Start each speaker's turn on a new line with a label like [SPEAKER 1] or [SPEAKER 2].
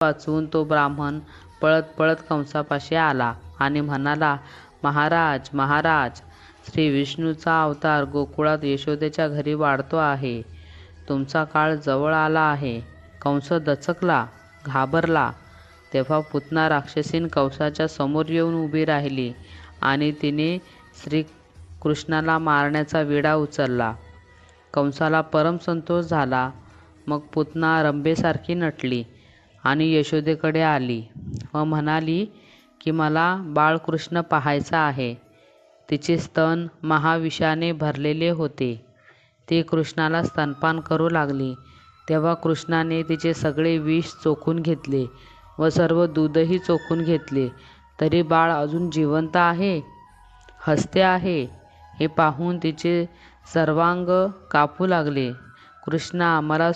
[SPEAKER 1] वाचून तो ब्राह्मण पळत पळत कंसापाशी आला आणि म्हणाला, महाराज महाराज, श्री विष्णूचा अवतार गोकुळात यशोदेच्या घरी वाढतो आहे. तुमचा काळ जवळ आला आहे. कंस दचकला, घाबरला. तेव्हा पुतना राक्षसीन कंसाच्या समोर येऊन उभी राहिली आणि तिने श्रीकृष्णाला मारण्याचा विडा उचलला. कंसाला परम संतोष झाला. मग पुतना रंभेसारखी नटली आणि यशोदेकडे आली व म्हणाली की मला बाळकृष्ण पाहायचा आहे. तिचे स्तन महाविषाने भरलेले होते. ती कृष्णाला स्तनपान करू लागली. तेव्हा कृष्णाने तिचे सगळे विष चोखून घेतले व सर्व दूधही चोखून घेतले. तरी बाळ अजून जिवंत आहे, हसते आहे हे पाहून तिचे सर्वांग कापू लागले. कृष्णा, मला